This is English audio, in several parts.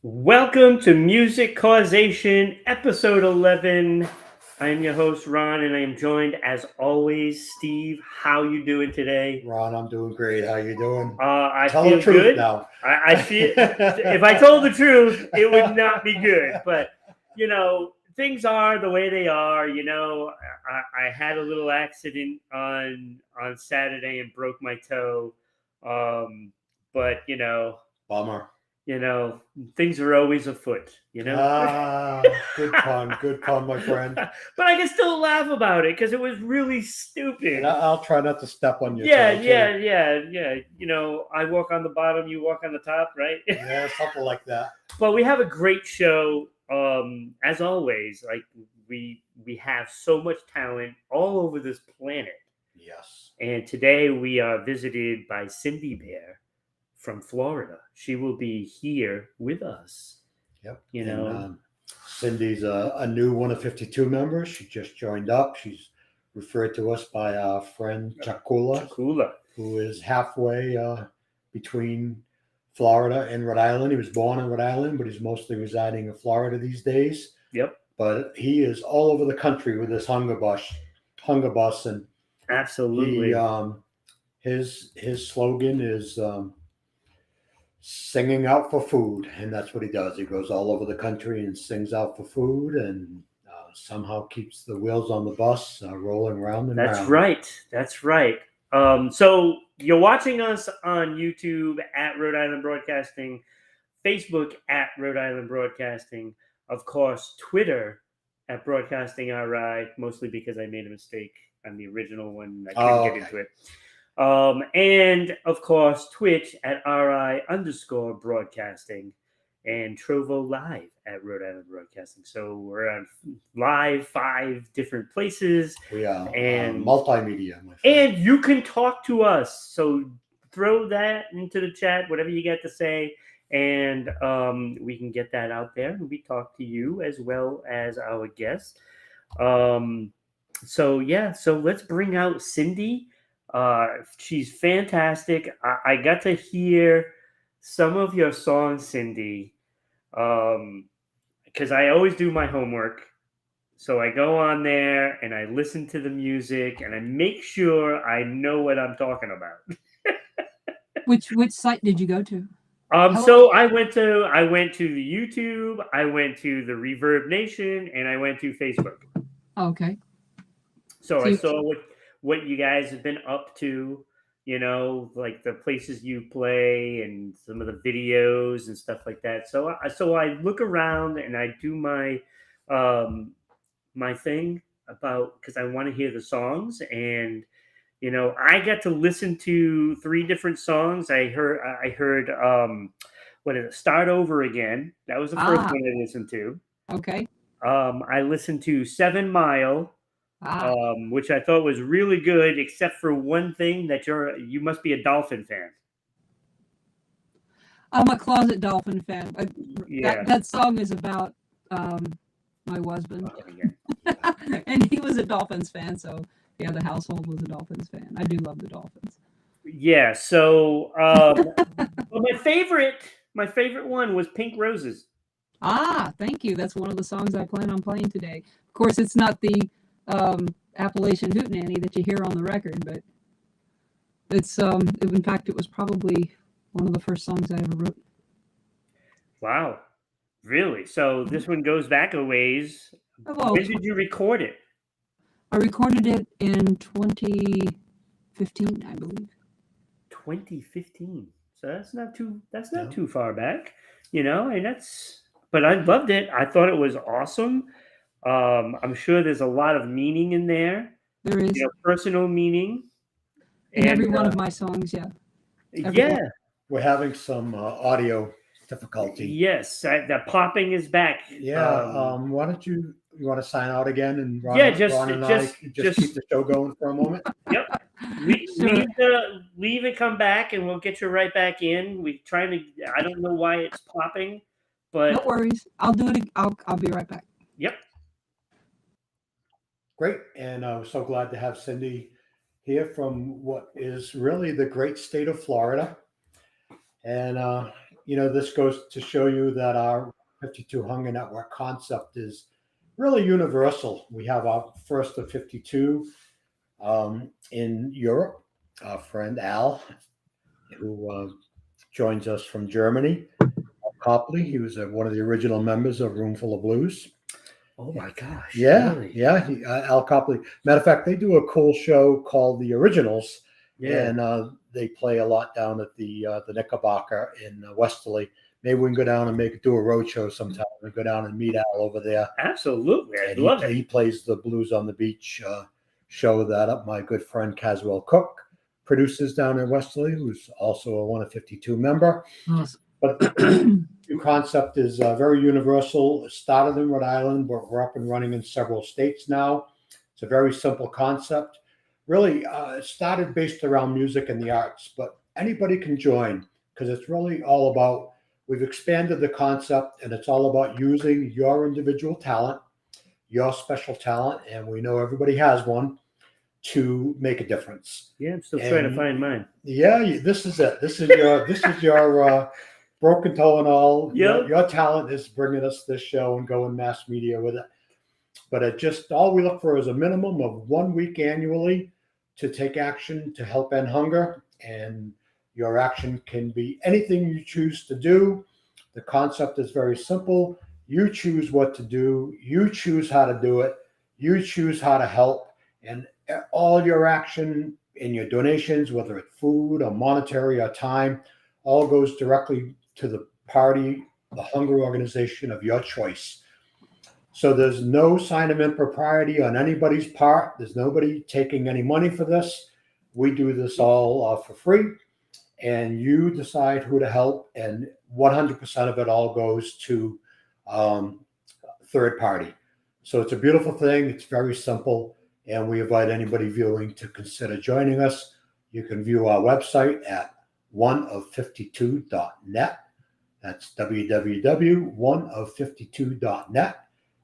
Welcome to Music Causation, episode 11. I am your host, Ron, and I am joined, as always, Steve. How you doing today? Ron, I'm doing great. How you doing? I Tell feel the truth good. now. I feel if I told the truth, it would not be good. But things are the way they are. I had a little accident on Saturday and broke my toe. But Bummer. things are always afoot. Good pun, my friend. But I can still laugh about it because it was really stupid. And I'll try not to step on your toe. Yeah. I walk on the bottom, you walk on the top, right? Yeah, something like that. But we have a great show. As always, like we have so much talent all over this planet. Yes. And today we are visited by Cindy Bear from Florida. She will be here with us. Yep. And, Cindy's a new one of 52 members. She just joined up. She's referred to us by our friend Chakula, who is halfway between Florida and Rhode Island. He was born in Rhode Island, but he's mostly residing in Florida these days. Yep. But he is all over the country with his hunger bus, and absolutely. His slogan is singing out for food, and that's what he does. He goes all over the country and sings out for food, and somehow keeps the wheels on the bus rolling round and round. That's right. So you're watching us on YouTube at Rhode Island Broadcasting, Facebook at Rhode Island Broadcasting, of course, Twitter at Broadcasting RI, mostly because I made a mistake on the original one. I couldn't get into it. And of course, Twitch at RI_broadcasting and Trovo Live at Rhode Island Broadcasting. So we're on live 5 different places. We are and multimedia. And you can talk to us. So throw that into the chat, whatever you got to say. And we can get that out there. And we talk to you as well as our guests. So let's bring out Cindy. She's fantastic. I got to hear some of your songs, Cindy, because I always do my homework. So I go on there and I listen to the music and I make sure I know what I'm talking about. Which site did you go to? So I went to the YouTube, I went to the Reverb Nation, and I went to Facebook. Okay. So I saw what you guys have been up to, like the places you play and some of the videos and stuff like that. So I look around and I do my my thing because I want to hear the songs. And I got to listen to 3 different songs. I heard what is it? Start Over Again. That was the first one I listened to. Okay. I listened to 7 Mile. Which I thought was really good, except for one thing, that you must be a Dolphin fan. I'm a closet Dolphin fan. Yeah. That song is about my husband. Oh, yeah. And he was a Dolphins fan, so yeah, the household was a Dolphins fan. I do love the Dolphins. Yeah, so well, my favorite one was Pink Roses. Thank you. That's one of the songs I plan on playing today. Of course, it's not the Appalachian Hootenanny that you hear on the record, but it's in fact it was probably one of the first songs I ever wrote. Wow, really? So this one goes back a ways. Well, when did you record it? I recorded it in 2015, I believe. 2015. So that's not too far back, but I loved it. I thought it was awesome. I'm sure there's a lot of meaning in there. There is personal meaning in every one of my songs. Yeah. We're having some audio difficulty. Yes, the popping is back. Yeah. Why don't you want to sign out again and Ron and I just keep the show going for a moment? Yep. Leave and come back, and we'll get you right back in. I don't know why it's popping, but no worries. I'll do it. I'll be right back. Yep. Great. And I was so glad to have Cindy here from what is really the great state of Florida. And, this goes to show you that our 52 Hunger Network concept is really universal. We have our first of 52 in Europe, our friend Al, who joins us from Germany. Copley, he was one of the original members of Roomful of Blues. Oh my gosh! Yeah, really? yeah. Al Copley. Matter of fact, they do a cool show called The Originals, and they play a lot down at the Knickerbocker in Westerly. Maybe we can go down and do a road show sometime and go down and meet Al over there. Absolutely, I'd love it. He plays the Blues on the Beach show that my good friend Caswell Cook produces down in Westerly, who's also a 1 of 52 member. Awesome. But the concept is very universal. It started in Rhode Island, but we're up and running in several states now. It's a very simple concept. Really, it started based around music and the arts, but anybody can join because it's really all about, we've expanded the concept and it's all about using your individual talent, your special talent, and we know everybody has one, to make a difference. Yeah, I'm still trying to find mine. Yeah, this is it. This is your broken toe and all. Yep. Your talent is bringing us this show and going mass media with it. But all we look for is a minimum of 1 week annually to take action to help end hunger. And your action can be anything you choose to do. The concept is very simple. You choose what to do. You choose how to do it. You choose how to help. And all your action and your donations, whether it's food or monetary or time, all goes directly to the party, the hunger organization of your choice. So there's no sign of impropriety on anybody's part. There's nobody taking any money for this. We do this all for free, and you decide who to help, and 100% of it all goes to third party. So it's a beautiful thing. It's very simple, and we invite anybody viewing to consider joining us. You can view our website at oneof52.net. That's www.oneof52.net.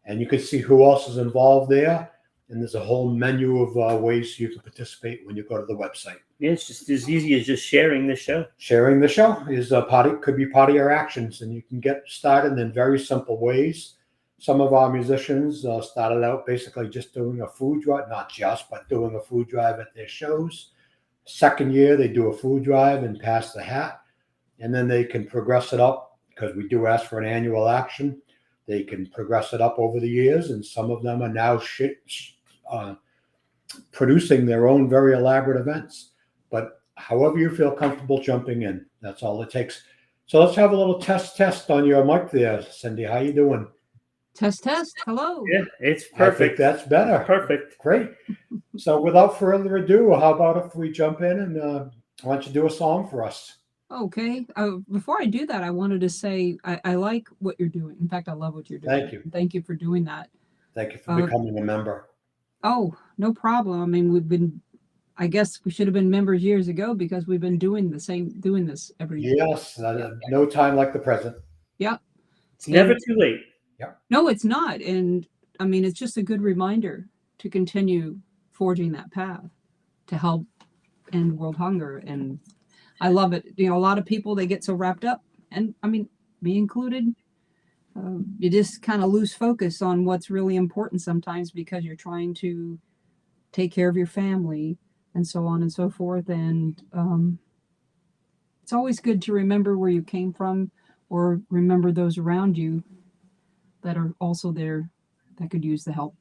And you can see who else is involved there. And there's a whole menu of ways you can participate when you go to the website. Yeah, it's just as easy as just sharing the show. Sharing the show could be part of your actions, and you can get started in very simple ways. Some of our musicians started out basically just doing a food drive, but doing a food drive at their shows. Second year, they do a food drive and pass the hat, and then they can progress it up because we do ask for an annual action. They can progress it up over the years, and some of them are now producing their own very elaborate events. But however you feel comfortable jumping in, that's all it takes. So let's have a little test on your mic there, Cindy. How you doing? Test. Hello. Yeah, it's perfect. I think that's better. Perfect. Great. So without further ado, how about if we jump in and why don't you do a song for us? Okay. Before I do that, I wanted to say I like what you're doing. In fact, I love what you're doing. Thank you. Thank you for doing that. Thank you for becoming a member. Oh, no problem. I mean, I guess we should have been members years ago because we've been doing this every year. Yes. No time like the present. Yep. It's never too late. Yep. No, it's not. And I mean, it's just a good reminder to continue forging that path to help end world hunger. And I love it. A lot of people, they get so wrapped up, and I mean, me included, you just kind of lose focus on what's really important sometimes because you're trying to take care of your family and so on and so forth. And it's always good to remember where you came from or remember those around you that are also there that could use the help.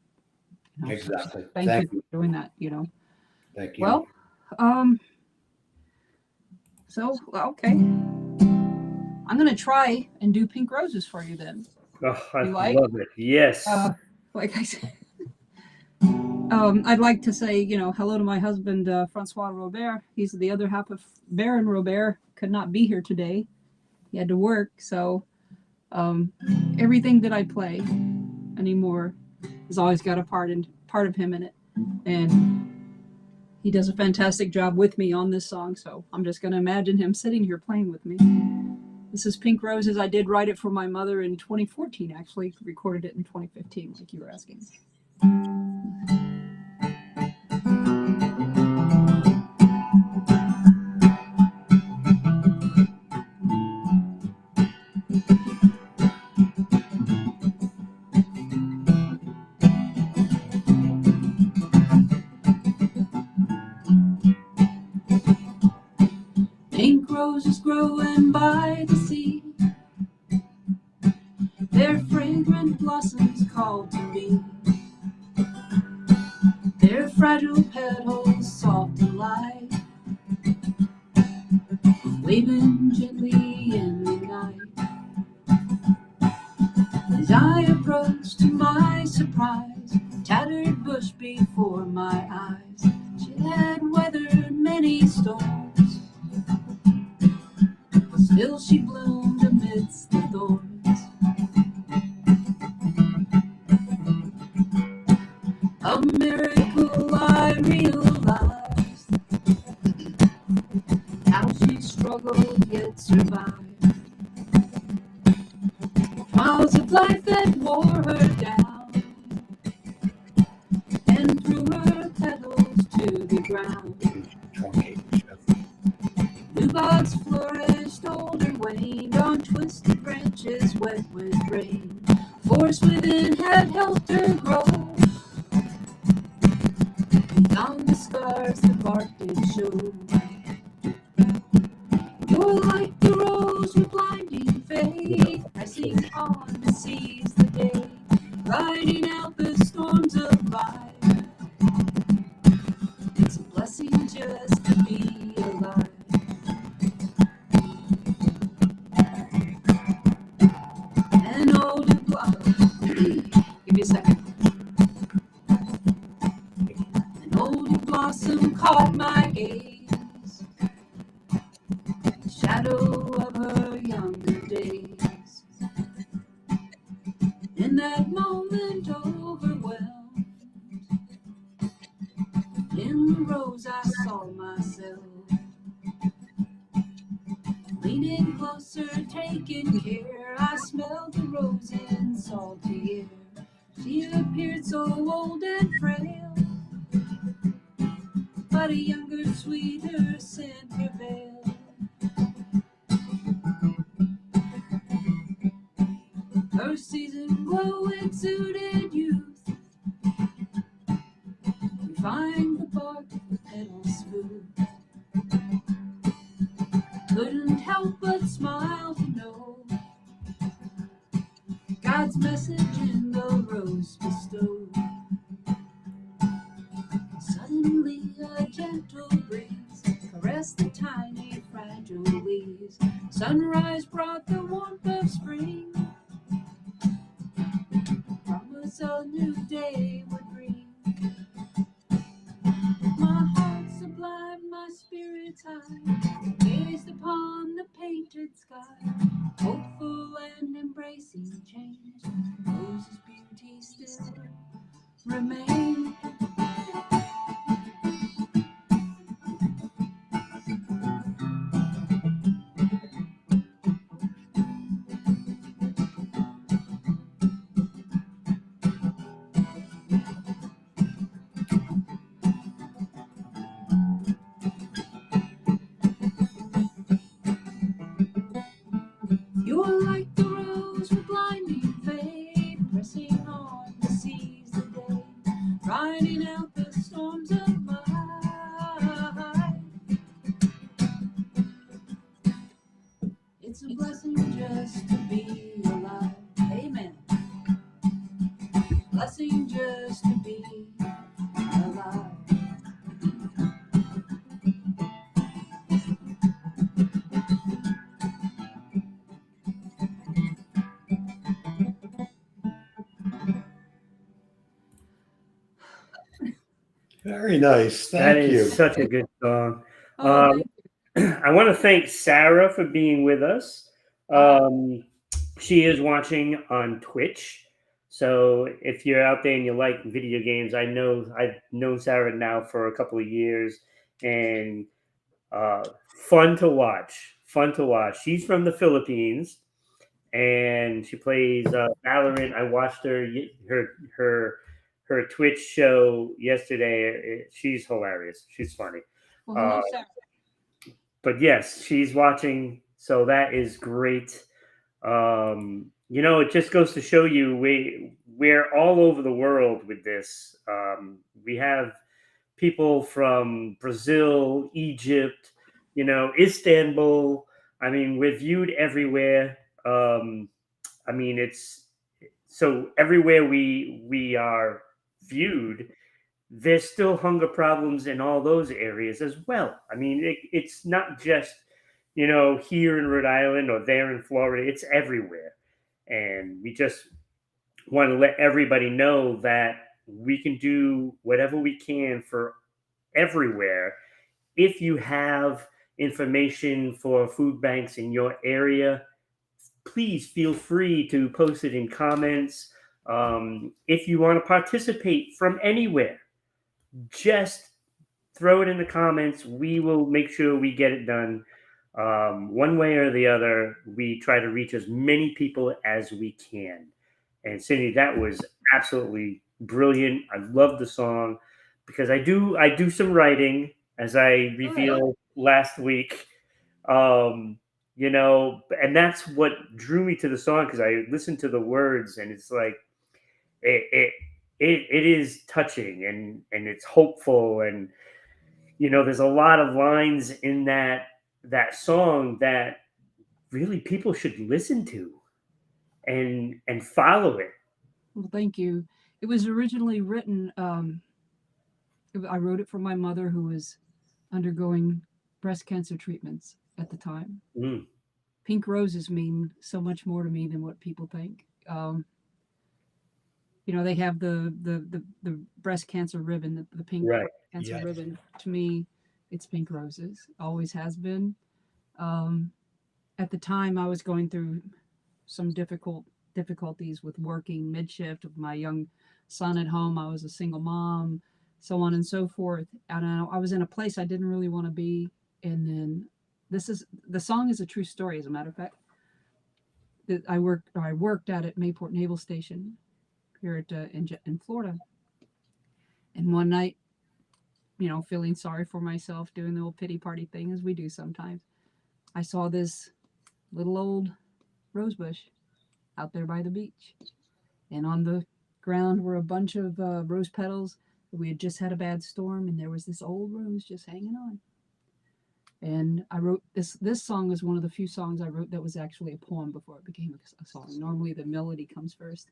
Exactly. Thank you for doing that, Thank you. Well, okay. I'm going to try and do Pink Roses for you then. Oh, I love it. Yes. Like I said, I'd like to say, hello to my husband, Francois Robert. He's the other half of Baron Robert. Could not be here today. He had to work. So everything that I play anymore has always got a part of him in it. And he does a fantastic job with me on this song. So I'm just going to imagine him sitting here playing with me. This is Pink Roses. I did write it for my mother in 2014, actually. Recorded it in 2015, like you were asking. roses growing by the sea. Their fragrant blossoms call to me. Their fragile petals soft and light, waving gently in the night. As I approached, to my surprise, a tattered bush before my eyes. She had weathered many storms, still she bloomed amidst the thorns. A miracle I realized, how she struggled yet survived. Trials of life that wore her down and threw her petals to the ground. New buds flourished, older waned on twisted branches wet with rain. Force within had helped her grow. Beyond the scars the bark did show. You're like the rose with blinding faith, pressing on to seize the day, riding out the storms of life. It's a blessing just to be alive. An old blossom, give me a second. An old blossom caught my gaze, the shadow of her younger days. In that moment overwhelmed, in the rose I saw myself, leaning closer, taking care. I smelled the rose in salty air. She appeared so old and frail, but a younger, sweeter scent prevailed. Her season glow exuded youth, refined the bark, the petals smooth. Couldn't help but smile to know God's message in the rose bestowed. Suddenly a gentle breeze caressed the tiny fragile leaves. Sunrise brought the warmth of spring, promise a new day would bring. My heart sublime, my spirit's high, gazed upon the painted sky, hopeful and embracing change. Rose's beauty still remains. You're like the rose with blinding faith, pressing on to seize the day, riding out the storms of life. It's a blessing just to be alive. Amen. Blessing just to be alive. Very nice. Thank you. Such a good song. Oh, I want to thank Sarah for being with us. She is watching on Twitch. So if you're out there and you like video games, I've known Sarah now for a couple of years, and fun to watch. Fun to watch. She's from the Philippines, and she plays Valorant. I watched her Twitch show yesterday. She's hilarious. She's funny. well, hello, Sarah. But yes, she's watching, so that is great. It just goes to show you we're all over the world with this. We have people from Brazil, Egypt, Istanbul. I mean, we're viewed everywhere. I mean, it's so everywhere we are viewed, there's still hunger problems in all those areas as well. I mean, it's not just here in Rhode Island or there in Florida. It's everywhere, and we just want to let everybody know that we can do whatever we can for everywhere. If you have information for food banks in your area, please feel free to post it in comments. If you want to participate from anywhere, just throw it in the comments. We will make sure we get it done. One way or the other, we try to reach as many people as we can. And Cindy, that was absolutely brilliant. I love the song because I do some writing, as I revealed last week. And that's what drew me to the song, because I listened to the words, and it's like it it is touching, and it's hopeful, and there's a lot of lines in that song that really people should listen to and follow it. Well, thank you. It was originally written. I wrote it for my mother, who was undergoing breast cancer treatments at the time. Mm. Pink roses mean so much more to me than what people think. They have the breast cancer ribbon, the pink Right. cancer Yes. ribbon. To me, it's pink roses. Always has been. Um, at the time, I was going through some difficulties with working mid shift with my young son at home. I was a single mom, so on and so forth. And I was in a place I didn't really want to be. And then the song is a true story, as a matter of fact. I worked out at Mayport Naval Station here in Florida. And one night, feeling sorry for myself, doing the old pity party thing as we do sometimes, I saw this little old rose bush out there by the beach. And on the ground were a bunch of rose petals. We had just had a bad storm, and there was this old rose just hanging on. And I wrote this. This song is one of the few songs I wrote that was actually a poem before it became a song. Normally, the melody comes first,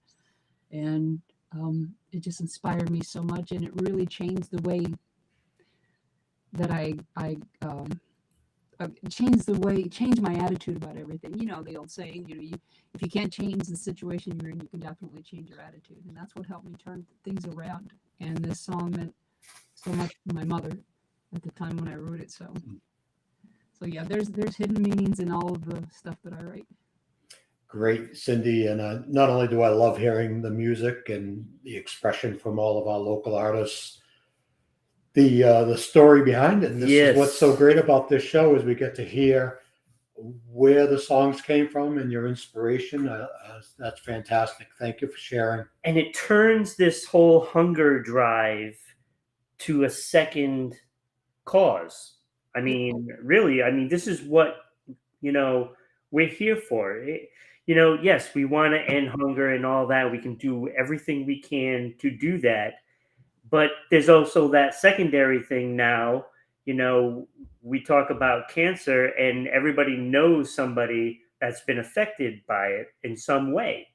and it just inspired me so much, and it really changed the way that I changed my attitude about everything. The old saying, if you can't change the situation you're in, you can definitely change your attitude, and that's what helped me turn things around. And this song meant so much to my mother at the time when I wrote it. So yeah, there's hidden meanings in all of the stuff that I write. Great, Cindy. And not only do I love hearing the music and the expression from all of our local artists, the story behind it. This Yes. is what's so great about this show, is we get to hear where the songs came from and your inspiration. That's fantastic. Thank you for sharing. And it turns this whole hunger drive to a second cause. I mean, really, this is what, we're here for. Yes, we want to end hunger and all that. We can do everything we can to do that. But there's also that secondary thing now. We talk about cancer, and everybody knows somebody that's been affected by it in some way,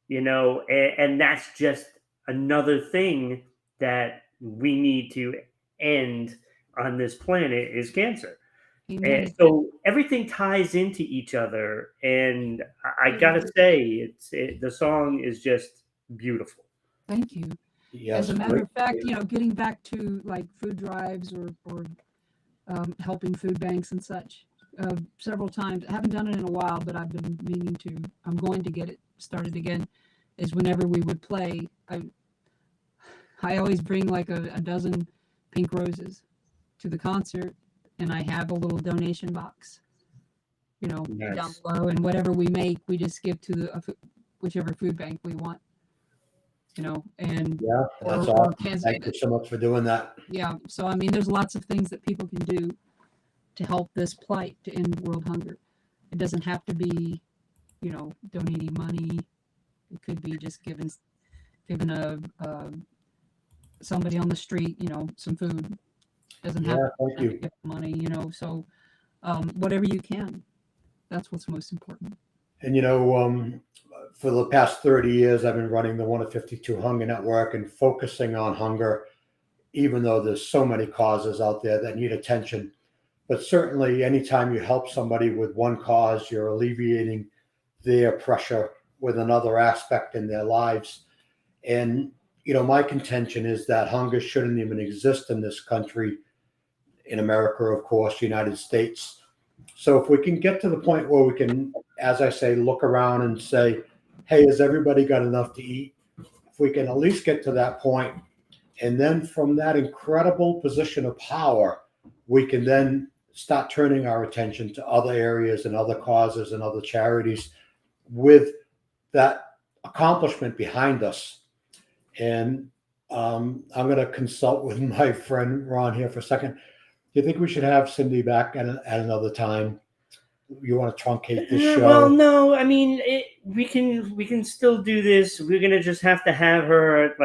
and that's just another thing that we need to end on this planet, is cancer. Amen. And so everything ties into each other, and I gotta say, the song is just beautiful. Thank you. Yes, As a matter of fact, getting back to like food drives or helping food banks and such, several times. I haven't done it in a while, but I've been meaning to. I'm going to get it started again. Is whenever we would play, I always bring like a dozen pink roses to the concert, and I have a little donation box, Nice. down below, and whatever we make, we just give to whichever food bank we want. And yeah, that's awesome. Thank you so much for doing that. Yeah, so there's lots of things that people can do to help this plight, to end world hunger. It doesn't have to be, donating money. It could be just giving a somebody on the street, some food. Doesn't have to Thank you. give money, So whatever you can. That's what's most important. And for the past 30 years, I've been running the 1 of 52 Hunger Network and focusing on hunger, even though there's so many causes out there that need attention. But certainly, anytime you help somebody with one cause, you're alleviating their pressure with another aspect in their lives. And, my contention is that hunger shouldn't even exist in this country, in America, of course, United States. So if we can get to the point where we can, as I say, look around and say, hey, has everybody got enough to eat? If we can at least get to that point, and then from that incredible position of power, we can then start turning our attention to other areas and other causes and other charities with that accomplishment behind us. And I'm going to consult with my friend Ron here for a second. Do you think we should have Cindy back at another time? You want to truncate this show? Well, no. I mean, we can still do this. We're gonna just have to have her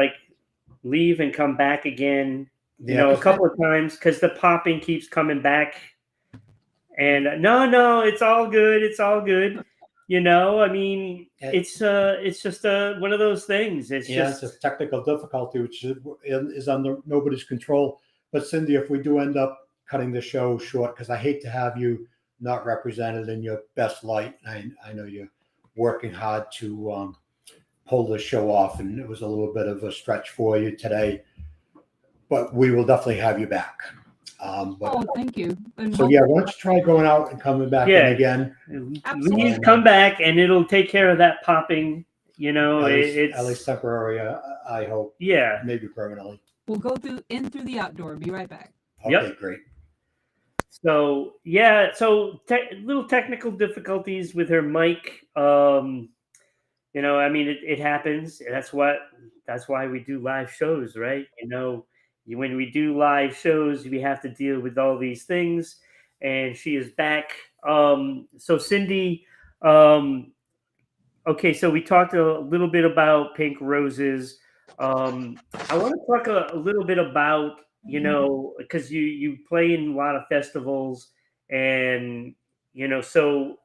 leave and come back again. A couple of times because the popping keeps coming back. And no, it's all good. It's all good. I mean, it's just one of those things. It's just a technical difficulty, which is under nobody's control. But Cindy, if we do end up cutting the show short, because I hate to have you not represented in your best light. I know you're working hard to pull the show off, and it was a little bit of a stretch for you today. But we will definitely have you back. Thank you. And so, why don't you try going out and coming back in again? Please come back, and it'll take care of that popping. At least temporary, I hope. Yeah. Maybe permanently. We'll go through the outdoor. Be right back. Okay, great. So little technical difficulties with her mic. I mean, it happens. That's why we do live shows, right? When we do live shows, we have to deal with all these things. And she is back. So Cindy, okay, so we talked a little bit about Pink Roses. I want to talk a little bit about, because you play in a lot of festivals, and so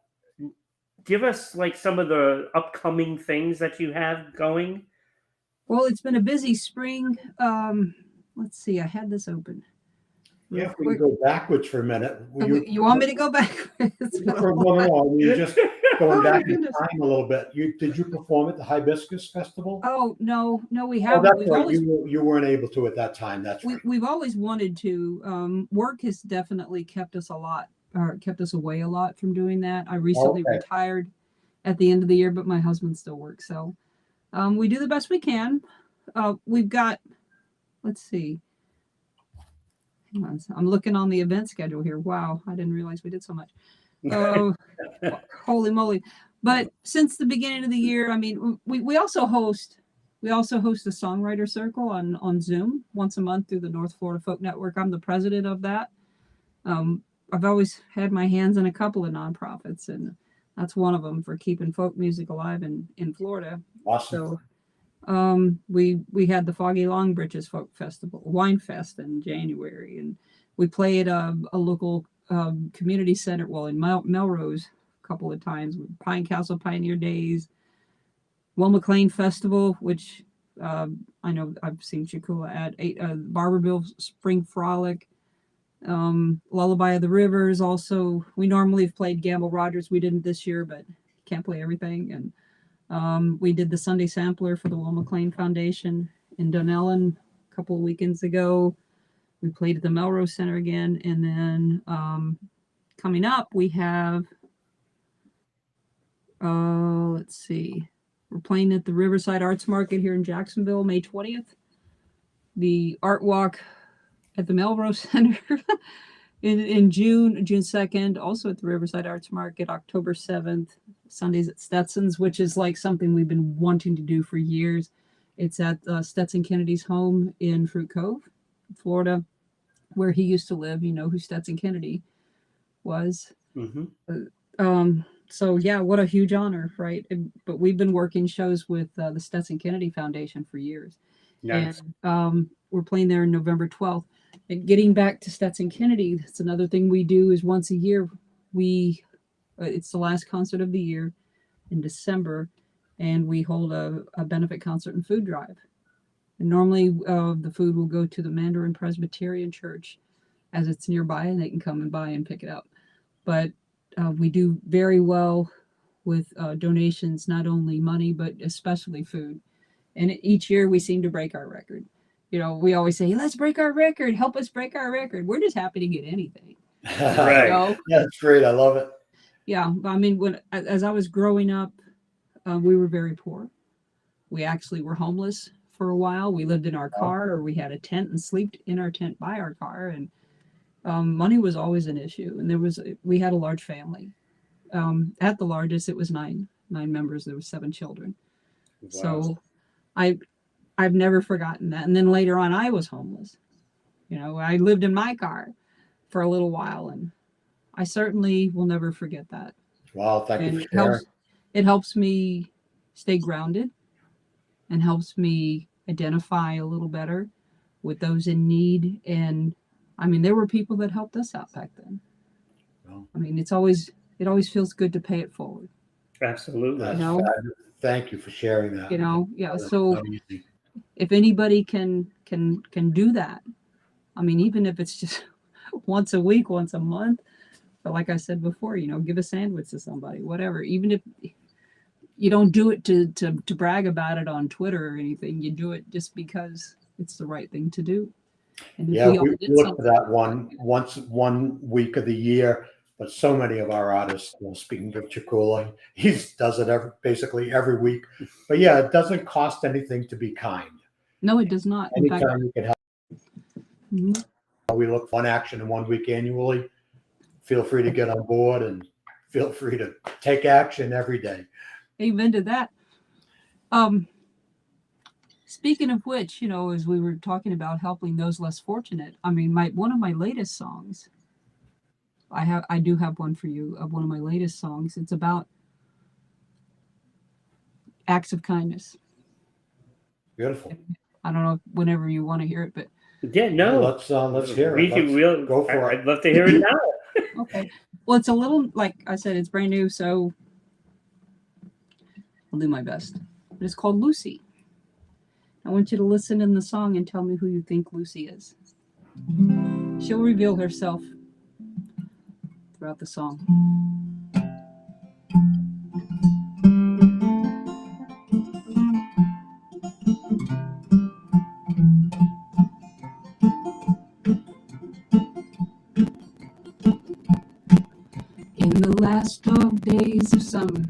give us some of the upcoming things that you have going. Well, it's been a busy spring. Let's see, I had this open. Yeah, if we can go backwards for a minute. You want me to go backwards? No, we're just going back in time a little bit. Did you perform at the Hibiscus Festival? Oh, no, we haven't. Oh, that's right. You weren't able to at that time. That's right. We've always wanted to. Work has definitely kept us away a lot from doing that. I recently retired at the end of the year, but my husband still works. So we do the best we can. We've got, let's see. Hang on. I'm looking on the event schedule here. Wow, I didn't realize we did so much. Holy moly. But since the beginning of the year, I mean, we also host a songwriter circle on Zoom once a month through the North Florida Folk Network. I'm the president of that. I've always had my hands in a couple of nonprofits, and that's one of them for keeping folk music alive in Florida. Awesome. So we had the Foggy Long Britches Folk Festival, Wine Fest in January, and we played a local community center, in Melrose a couple of times, with Pine Castle Pioneer Days, Will McLean Festival, which I know I've seen Chakula at, Barberville Spring Frolic, Lullaby of the Rivers. Also, we normally have played Gamble Rogers. We didn't this year, but can't play everything. And we did the Sunday Sampler for the Will McLean Foundation in Dunellen a couple of weekends ago. We played at the Melrose Center again. And then coming up, we have, let's see, we're playing at the Riverside Arts Market here in Jacksonville, May 20th. The Art Walk at the Melrose Center in June 2nd, also at the Riverside Arts Market, October 7th, Sundays at Stetson's, which is something we've been wanting to do for years. It's at Stetson Kennedy's home in Fruit Cove, Florida, where he used to live. You know who Stetson Kennedy was. Mm-hmm. So yeah, what a huge honor, right? But we've been working shows with the Stetson Kennedy Foundation for years. Nice. And we're playing there on November 12th. And getting back to Stetson Kennedy, that's another thing we do is once a year it's the last concert of the year in December, and we hold a benefit concert and food drive. And normally the food will go to the Mandarin Presbyterian Church as it's nearby, and they can come and buy and pick it up. But we do very well with donations, not only money, but especially food. And each year we seem to break our record. You know, we always say, let's break our record, help us break our record. We're just happy to get anything. Right. You know? Yeah, that's great. I love it. Yeah. I mean, as I was growing up, we were very poor. We actually were homeless for a while. We lived in our car, or we had a tent and slept in our tent by our car. And money was always an issue. And we had a large family. At the largest, it was nine members. There were 7 children. Wow. So I've never forgotten that. And then later on, I was homeless. You know, I lived in my car for a little while, and I certainly will never forget that. Wow, thank you for sharing. It helps me stay grounded and helps me identify a little better with those in need. And I mean, there were people that helped us out back then. Well, I mean, it always feels good to pay it forward. Absolutely. You know? Thank you for sharing that. You know, yeah. So if anybody can do that, I mean, even if it's just once a week, once a month, but like I said before, you know, give a sandwich to somebody, whatever. Even if you don't do it to brag about it on Twitter or anything, you do it just because it's the right thing to do. And yeah, we look for that one week of the year. But so many of our artists, well, speaking of Chakula, he does it basically every week. But yeah, it doesn't cost anything to be kind. No, it does not. Anytime you can help. Mm-hmm. We look for one action in 1 week annually. Feel free to get on board and feel free to take action every day. Amen to that. Speaking of which, you know, as we were talking about helping those less fortunate, I mean, one of my latest songs, I do have one for you of one of my latest songs. It's about acts of kindness. Beautiful. I don't know whenever you want to hear it, but yeah, no. Let's hear it. We'll go for it. I'd love to hear it now. Okay. Well, it's a little, like I said, it's brand new, so I'll do my best. But it's called Lucy. I want you to listen in the song and tell me who you think Lucy is. She'll reveal herself throughout the song. In the last 12 days of summer,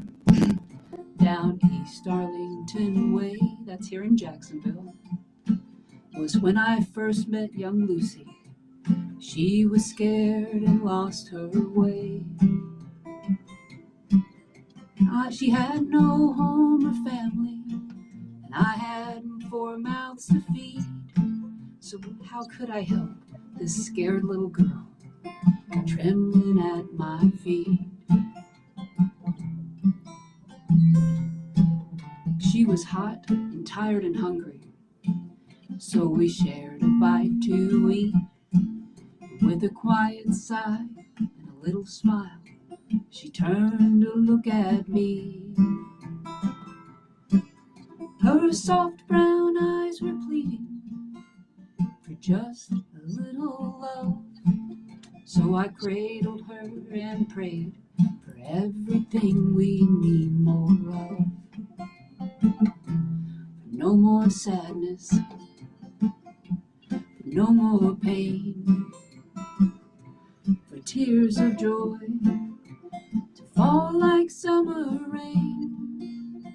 down East Arlington Way, that's here in Jacksonville, was when I first met young Lucy. She was scared and lost her way. She had no home or family, and I had 4 mouths to feed. So how could I help this scared little girl trembling at my feet? She was hot and tired and hungry, so we shared a bite to eat. With a quiet sigh and a little smile, she turned to look at me. Her soft brown eyes were pleading for just a little love. So I cradled her and prayed for everything we need more of. No more sadness, no more pain, for tears of joy to fall like summer rain.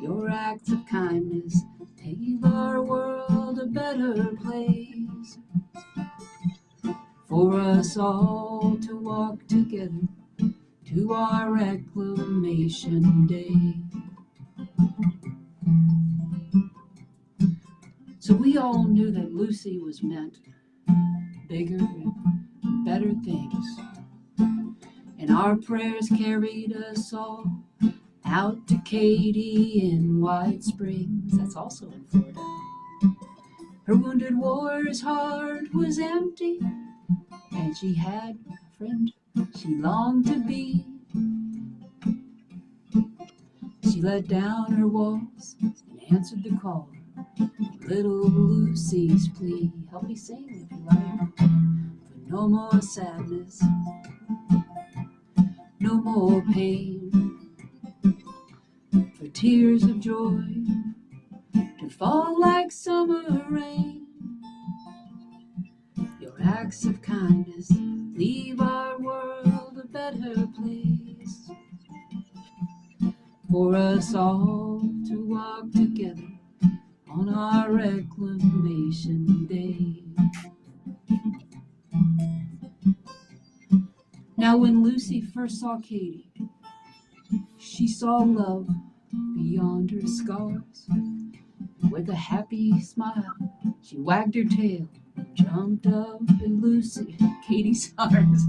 Your acts of kindness make our world a better place, for us all to walk together to our Reclamation Day. So we all knew that Lucy was meant bigger and better things, and our prayers carried us all out to Katy in White Springs, that's also in Florida. Her wounded warrior's heart was empty, and she had a friend she longed to be. She let down her walls and answered the call. Little Lucy's plea. Help me sing if you like. For no more sadness, no more pain, for tears of joy to fall like summer rain. Your acts of kindness leave our world a better place for us all to walk together on our reclamation day. Now when Lucy first saw Katie, she saw love beyond her scars. With a happy smile, she wagged her tail, jumped up in Lucy, Katie's arms.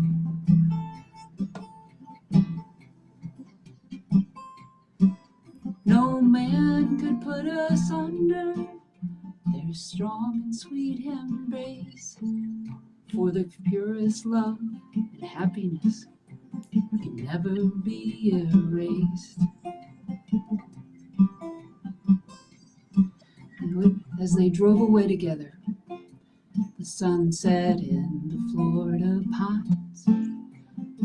No man could put us under their strong and sweet embrace, for the purest love and happiness can never be erased. And as they drove away together, the sun set in the Florida pines.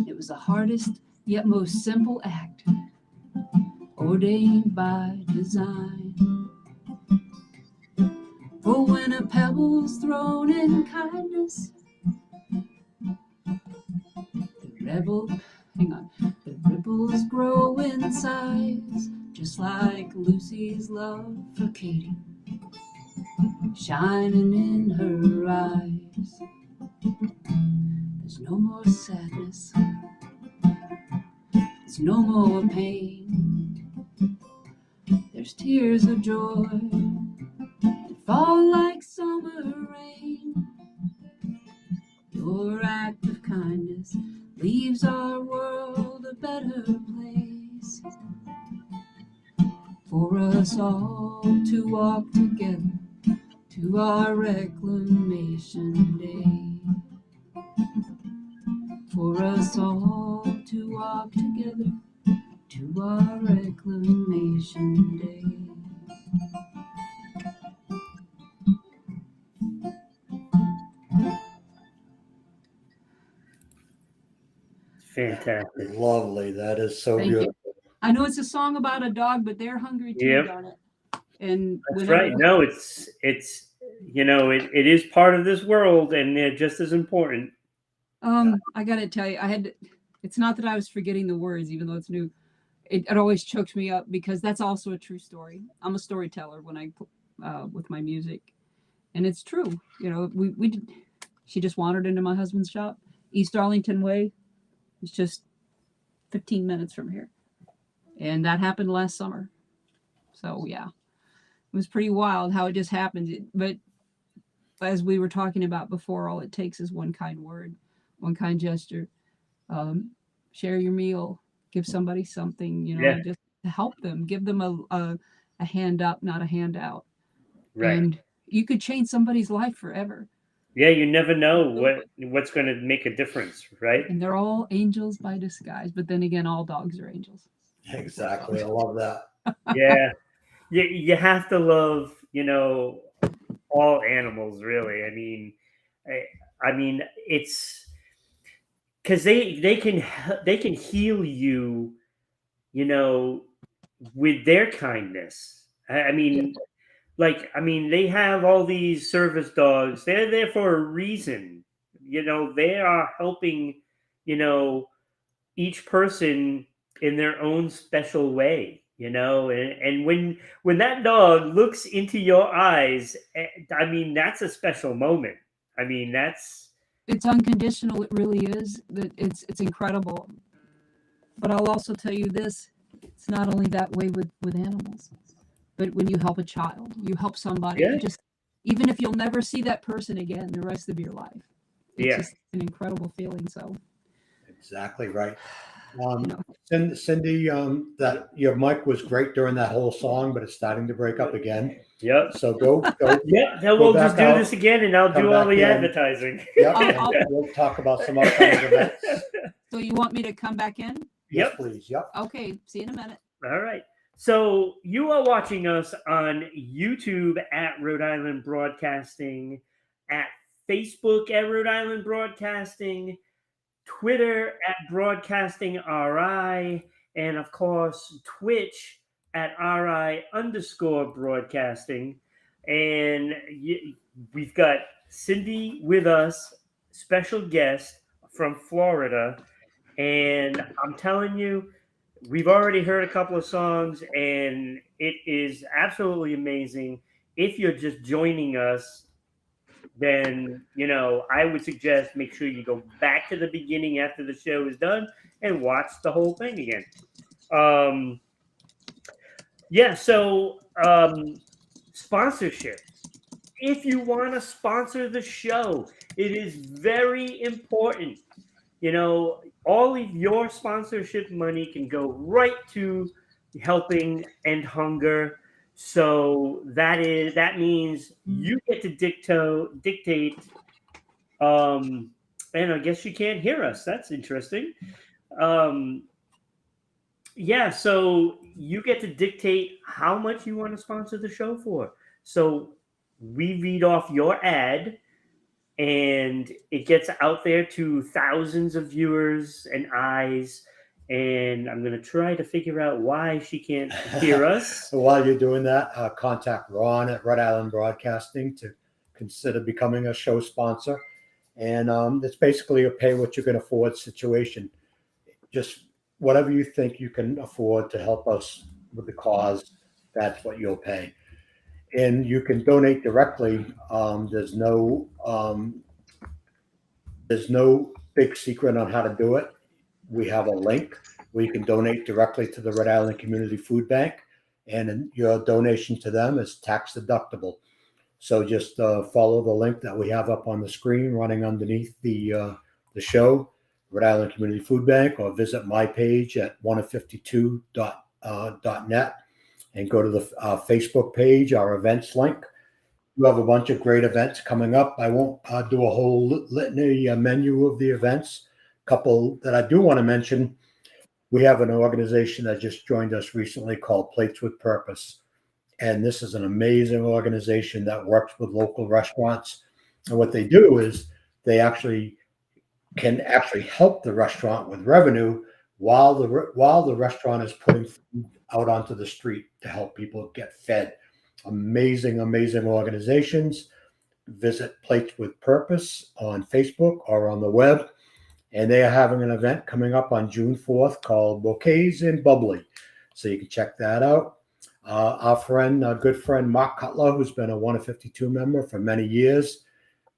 It was the hardest yet most simple act, ordained by design. For when a pebble's thrown in kindness, the ripples grow in size, just like Lucy's love for Katie, shining in her eyes. There's no more sadness, there's no more pain, there's tears of joy that fall like summer rain. Your act of kindness leaves our world a better place for us all to walk together to our reclamation day. For us all to walk together to our reclamation day. Fantastic. Lovely. That is so Thank beautiful. You. I know it's a song about a dog, but they're hungry too, Yep. darn it. And that's right. No, it's it is part of this world, and they're just as important. I gotta tell you, it's not that I was forgetting the words, even though it's new. It always chokes me up because that's also a true story. I'm a storyteller when I with my music, and it's true. You know, we did, she just wandered into my husband's shop, East Arlington Way. It's just 15 minutes from here, and that happened last summer. So yeah, it was pretty wild how it just happened. But as we were talking about before, all it takes is one kind word, one kind gesture. Share your meal, give somebody something, just to help them, give them a hand up, not a handout. Right. And you could change somebody's life forever. Yeah, you never know what's going to make a difference, right? And they're all angels by disguise. But then again, all dogs are angels. Exactly. I love that. Yeah. You have to love, all animals, really. I mean, it's because they can heal you, with their kindness. They have all these service dogs. They're there for a reason. They are helping, each person in their own special way, and when that dog looks into your eyes, that's a special moment. It's unconditional. It really is. It's incredible. But I'll also tell you this, it's not only that way with animals, but when you help a child, you help somebody, just even if you'll never see that person again the rest of your life, it's just an incredible feeling. So exactly right. Cindy, that your mic was great during that whole song, but it's starting to break up again. Yep. So go. Yeah. Then we'll just do this again, and I'll do all the advertising. Yep. We'll talk about some upcoming events. So you want me to come back in? Yes, please. Yep. Okay. See you in a minute. All right. So you are watching us on YouTube at Rhode Island Broadcasting, at Facebook at Rhode Island Broadcasting, Twitter at Broadcasting RI, and of course, Twitch at RI_broadcasting. And we've got Cindy with us, special guest from Florida. And I'm telling you, we've already heard a couple of songs, and it is absolutely amazing. If you're just joining us, then I would suggest make sure you go back to the beginning after the show is done and watch the whole thing again. Sponsorship. If you want to sponsor the show, it is very important. All of your sponsorship money can go right to helping end hunger. So that means you get to dictate. And I guess you can't hear us. That's interesting. So you get to dictate how much you want to sponsor the show for. So we read off your ad, and it gets out there to thousands of viewers and eyes. And I'm going to try to figure out why she can't hear us. So while you're doing that, contact Ron at Rhode Island Broadcasting to consider becoming a show sponsor. And it's basically a pay what you can afford situation. Just whatever you think you can afford to help us with the cause, that's what you'll pay. And you can donate directly. There's no big secret on how to do it. We have a link where you can donate directly to the Rhode Island Community Food Bank, and your donation to them is tax deductible. So just follow the link that we have up on the screen running underneath the show, Rhode Island Community Food Bank, or visit my page at 152.net and go to the Facebook page, our events link. We have a bunch of great events coming up. I won't do a whole litany menu of the events. A couple that I do want to mention. We have an organization that just joined us recently called Plates with Purpose. And this is an amazing organization that works with local restaurants. And what they do is they can help the restaurant with revenue while the restaurant is putting food out onto the street to help people get fed. Amazing organizations. Visit Plates with Purpose on Facebook or on the web. And they are having an event coming up on June 4th called Bouquets and Bubbly. So you can check that out. Our good friend, Mark Cutler, who's been a 1 of 52 member for many years.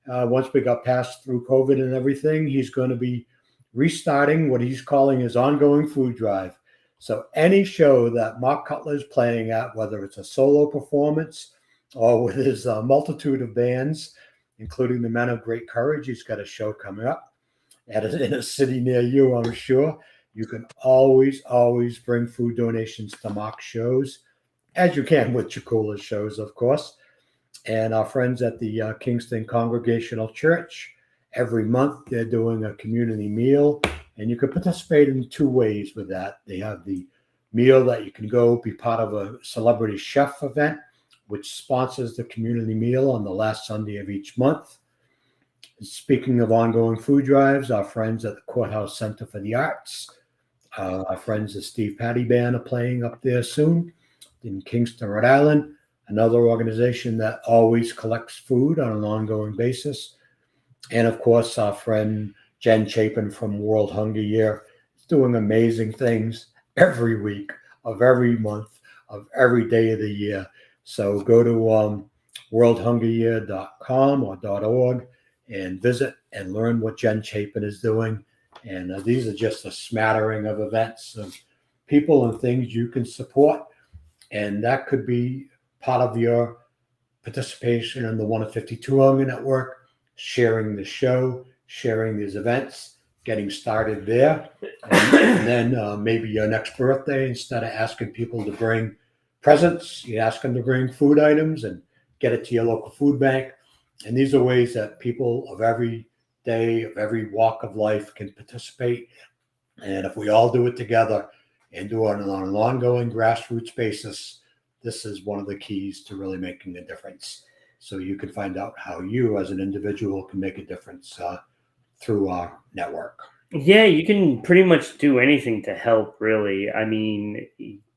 Once we got past through COVID and everything, he's going to be restarting what he's calling his ongoing food drive. So any show that Mark Cutler is playing at, whether it's a solo performance or with his multitude of bands, including the Men of Great Courage, he's got a show coming up in a city near you, I'm sure. You can always bring food donations to Mark's shows, as you can with Chakula's shows, of course. And our friends at the Kingston Congregational Church, every month they're doing a community meal. And you can participate in two ways with that. They have the meal that you can go be part of a celebrity chef event, which sponsors the community meal on the last Sunday of each month. Speaking of ongoing food drives, our friends at the Courthouse Center for the Arts, our friends at Steve Patty Band are playing up there soon in Kingston, Rhode Island, another organization that always collects food on an ongoing basis. And of course, our friend Jen Chapin from World Hunger Year is doing amazing things every week of every month of every day of the year. So go to worldhungeryear.com or .org and visit and learn what Jen Chapin is doing. And these are just a smattering of events of people and things you can support. And that could be part of your participation in the 1 of 52 Hunger Network, sharing the show, sharing these events, getting started there. And then maybe your next birthday, instead of asking people to bring presents, you ask them to bring food items and get it to your local food bank. And these are ways that people of every day, of every walk of life can participate And if we all do it together and do it on an ongoing grassroots basis, this is one of the keys to really making a difference. So you can find out how you as an individual can make a difference through our network. Yeah, you can pretty much do anything to help, really. I mean,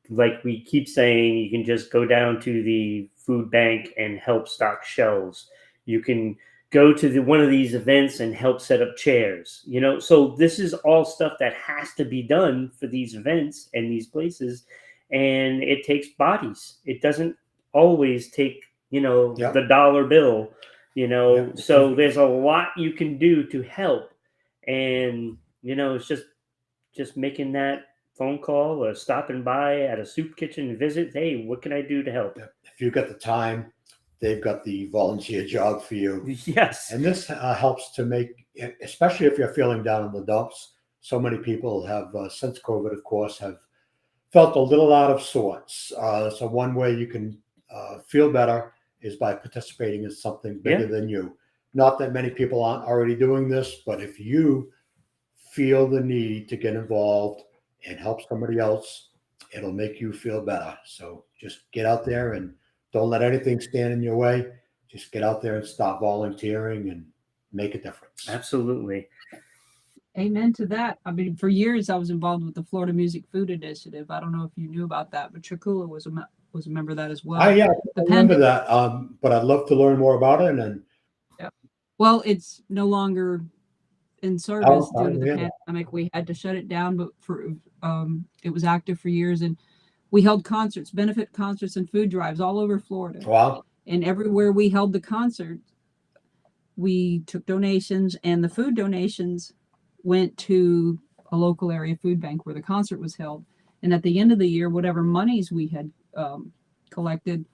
like we keep saying, you can just go down to the food bank and help stock shelves. You can go to one of these events and help set up chairs. So this is all stuff that has to be done for these events and these places, and it takes bodies. It doesn't always take Yep. the dollar bill. Yep. So there's a lot you can do to help, and it's just making that phone call or stopping by at a soup kitchen visit. Hey, what can I do to help? If you've got the time, they've got the volunteer job for you. Yes. And this helps to make, especially if you're feeling down in the dumps. So many people have, since COVID, of course, have felt a little out of sorts. So one way you can feel better is by participating in something bigger than you. Not that many people aren't already doing this, but if you feel the need to get involved and help somebody else, it'll make you feel better. So just get out there and don't let anything stand in your way. Just get out there and start volunteering and make a difference. Absolutely. Amen to that. I mean, for years I was involved with the Florida Music Food Initiative. I don't know if you knew about that, but Chakula was a member of that as well. I remember that, but I'd love to learn more about it. And well, it's no longer in service due to the pandemic. We had to shut it down, but it was active for years, and we held concerts, benefit concerts, and food drives all over Florida. Wow! And everywhere we held the concert, we took donations, and the food donations went to a local area food bank where the concert was held. And at the end of the year, whatever monies we had collected,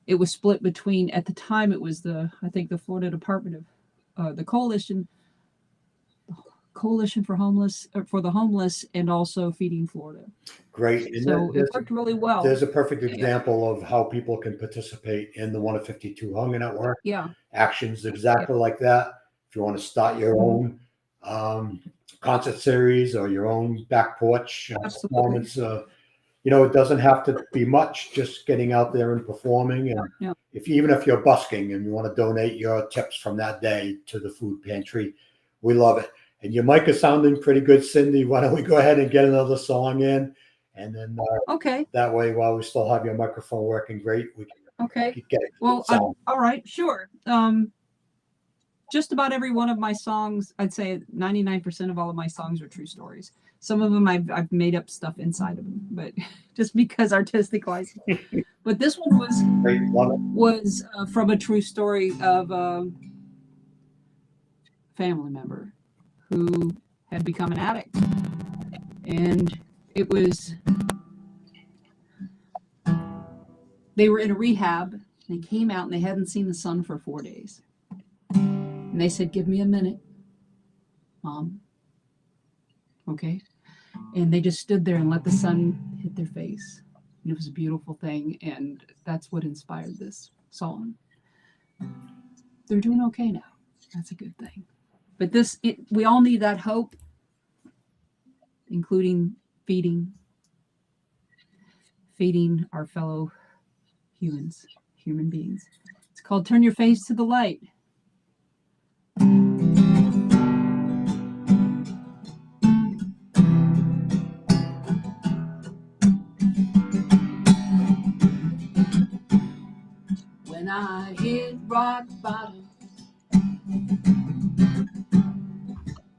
it was split between, at the time, it was the Florida Department of the Coalition for the homeless, and also Feeding Florida. Great. And so it worked really well. There's a perfect example of how people can participate in the 1 of 52 Hunger Network. Yeah. Actions exactly like that. If you want to start your own concert series or your own back porch performance, it doesn't have to be much, just getting out there and performing. And even if you're busking and you want to donate your tips from that day to the food pantry, we love it. And your mic is sounding pretty good, Cindy. Why don't we go ahead and get another song in? And then that way, while we still have your microphone working great, we can get it. Well, all right, sure. Just about every one of my songs, I'd say 99% of all of my songs are true stories. Some of them I've made up stuff inside of them, but just because artistic license. But this one was from a true story of a family member who had become an addict. And it was, they were in a rehab. They came out and they hadn't seen the sun for 4 days. And they said, "Give me a minute, Mom." Okay. And they just stood there and let the sun hit their face. And it was a beautiful thing. And that's what inspired this song. They're doing okay now. That's a good thing. But we all need that hope, including feeding our fellow human beings. It's called Turn Your Face to the Light. When I hit rock bottom,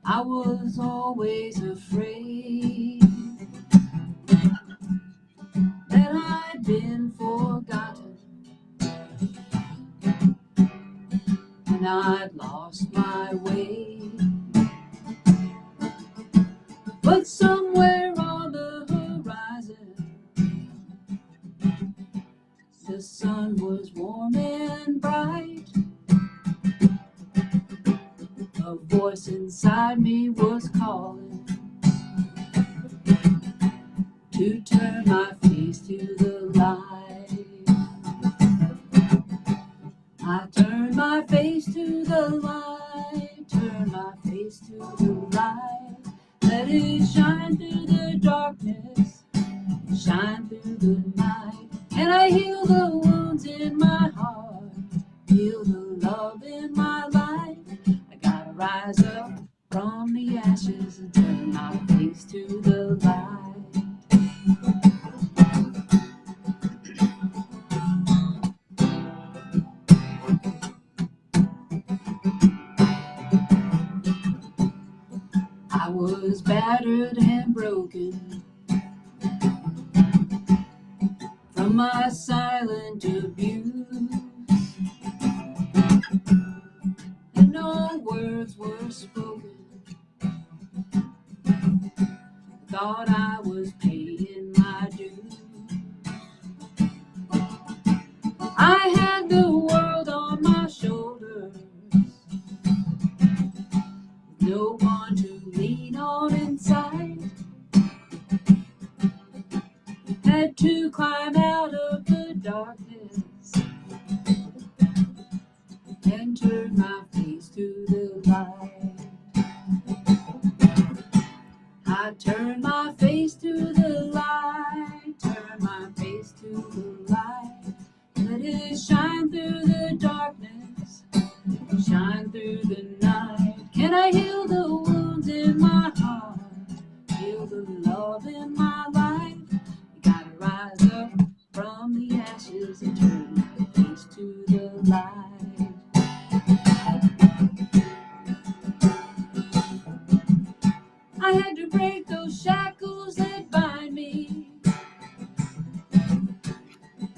I was always afraid that I'd been forgotten and I'd lost my way. But somewhere on the horizon, the sun was warm and bright. A voice inside me was calling to turn my face to the light. I turned my face to the light, turn my face to the light. Let it shine rise up from the ashes and turn my face to the light. I was battered and broken from my silent abuse, and no words were spoken. Thought I was paying my dues. I had the world on my shoulders, no one to lean on inside. Had to climb out of the darkness and turn my face to the light. I turn my face to the light, turn my face to the light. Let it shine through the darkness, shine through the night. Can I heal the wounds in my heart, heal the love in my life? You gotta rise up from the ashes and turn my face to the light. I had to break those shackles that bind me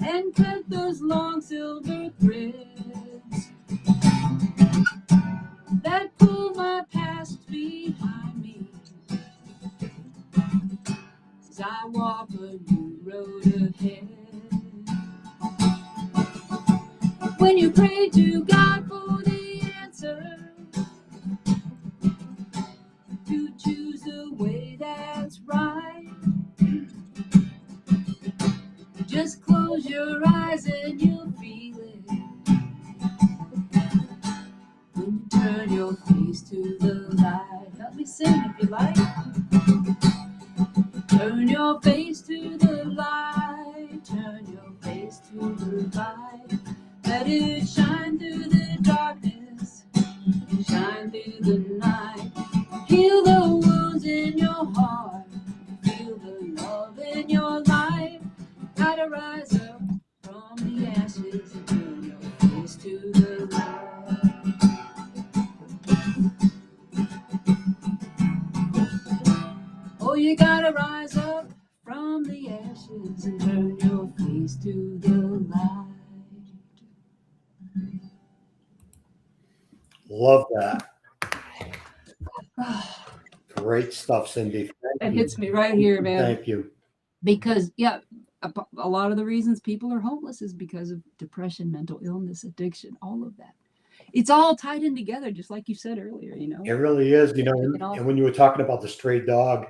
and cut those long silver threads that pull my past behind me as I walk a new road ahead. When you pray to God for the answer, to choose the way that's right, just close your eyes and you'll feel it. When you turn your face to the light. Help me sing if you like. Turn your face to the light. Turn your face to the light. Let it shine through the darkness, shine through the night. Heal the wounds in your heart, feel the love in your life. Gotta rise up from the ashes and turn your face to the light. Oh, you gotta rise up from the ashes and turn your face to the light. Love that. Great stuff, Cindy. It hits me right here, man. Thank you. Because, yeah, a lot of the reasons people are homeless is because of depression, mental illness, addiction, all of that. It's all tied in together, just like you said earlier, you know? It really is, you know, and when you were talking about the stray dog,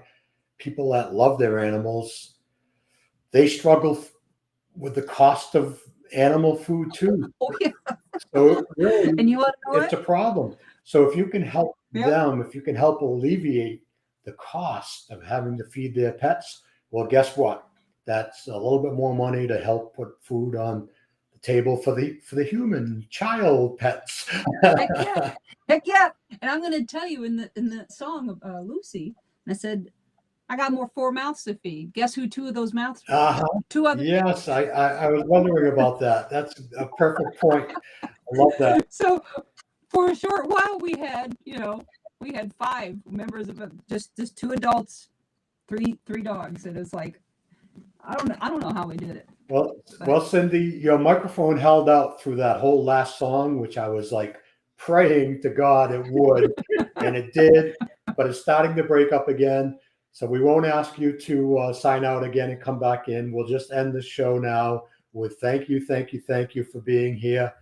people that love their animals, they struggle with the cost of animal food too. Oh, yeah. So really, and you want to know it's a problem. So if you can help them, if you can help alleviate the cost of having to feed their pets, well, guess what? That's a little bit more money to help put food on the table for the human child pets. Heck yeah! And I'm going to tell you in the song of Lucy, I said, I got 4 mouths to feed. Guess who 2 of those mouths feed? 2 other. Yes, I was wondering about that. That's a perfect point. I love that. So for a short while, we had 5 members of just 2 adults, three dogs, and it's like I don't know how we did it. Well, Cindy, your microphone held out through that whole last song, which I was like praying to God it would, and it did, but it's starting to break up again. So we won't ask you to sign out again and come back in. We'll just end the show now with thank you for being here,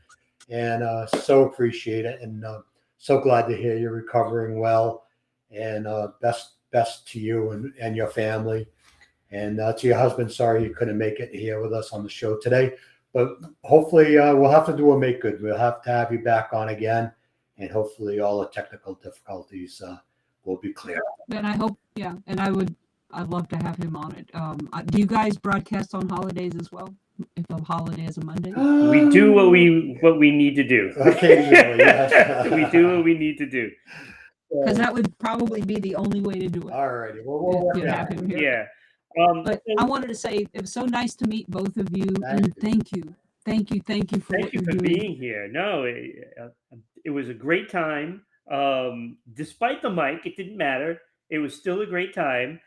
and so appreciate it, and so glad to hear you're recovering well, and best to you and your family. And to your husband, sorry you couldn't make it here with us on the show today, but hopefully we'll have to do a make good. We'll have to have you back on again, and hopefully all the technical difficulties will be clear. And I hope, and I'd love to have him on it. Do you guys broadcast on holidays as well? if a holiday is a Monday? We do what we need to do. Occasionally, yes. We do what we need to do. Because that would probably be the only way to do it. All righty. Well, we'll work have on him here. Yeah. But I wanted to say it was so nice to meet both of you, Thank you. thank you for what you're doing. Being here. No, it was a great time. Despite the mic, it didn't matter. It was still a great time.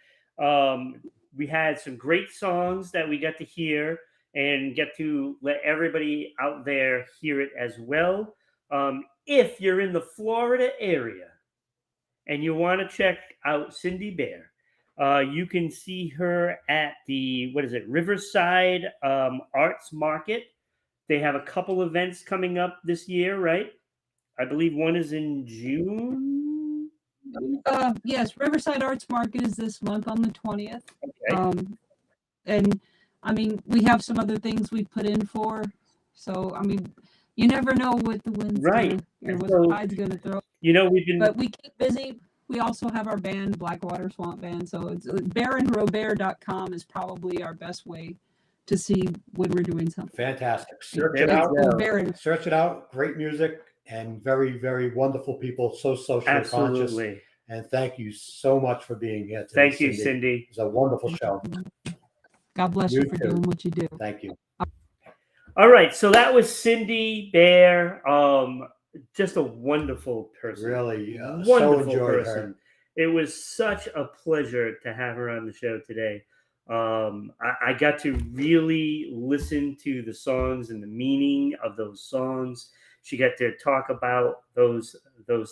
We had some great songs that we got to hear and get to let everybody out there hear it as well. If you're in the Florida area and you want to check out Cindy Bear, you can see her at the Riverside Arts Market. They have a couple events coming up this year, right? I believe one is in June. Yes, Riverside Arts Market is this month on the 20th. Okay. And I mean, we have some other things we put in for. So I mean, you never know what the wind's right or what the tide's gonna throw. But we keep busy. We also have our band, Blackwater Swamp Band. So it's BaronRobert.com is probably our best way to see when we're doing something. Fantastic. Search it out. Baron. Search it out. Great music and very, very wonderful people. So socially conscious. And thank you so much for being here today. Thank you, Cindy. It's a wonderful show. God bless you for doing what you do. Thank you. All right. So that was Cindy Bear. Just a wonderful person. Really wonderful person. Her. It was such a pleasure to have her on the show today. I got to really listen to the songs and the meaning of those songs. She got to talk about those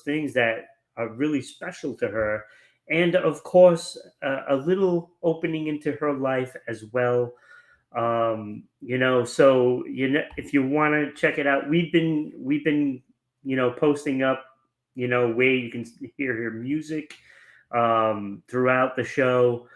things that are really special to her. And of course, a little opening into her life as well. So if you want to check it out, we've been posting up, where you can hear her music throughout the show.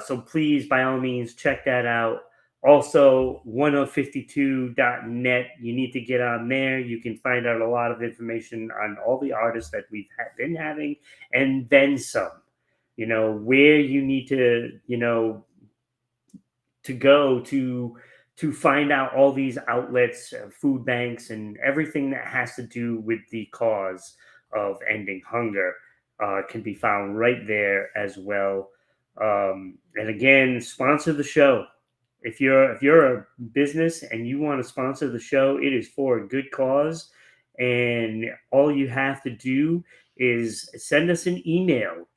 So please, by all means, check that out. Also, 1052.net. You need to get on there. You can find out a lot of information on all the artists that we've been having, and then some. Where you need to, to go to find out all these outlets, food banks, and everything that has to do with the cause of ending hunger can be found right there as well. And again, sponsor the show. If you're a business and you want to sponsor the show, it is for a good cause. And all you have to do is send us an email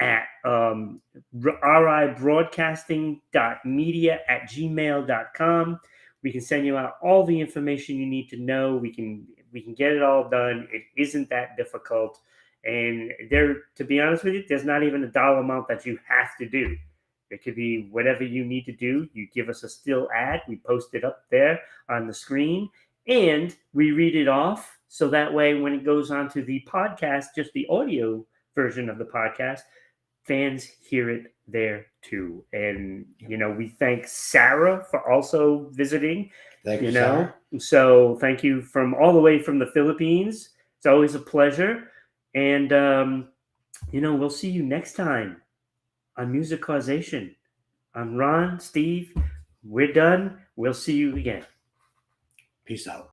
at ribroadcasting.media@gmail.com. We can send you out all the information you need to know. We can get it all done. It isn't that difficult. And to be honest with you, there's not even a dollar amount that you have to do. It could be whatever you need to do. You give us a still ad. We post it up there on the screen, and we read it off. So that way, when it goes on to the podcast, just the audio version of the podcast, fans hear it there too. And, we thank Sarah for also visiting. Thank you, Sarah. So thank you from all the way from the Philippines. It's always a pleasure. And, we'll see you next time on Music Causation. I'm Ron, Steve. We're done. We'll see you again. Peace out.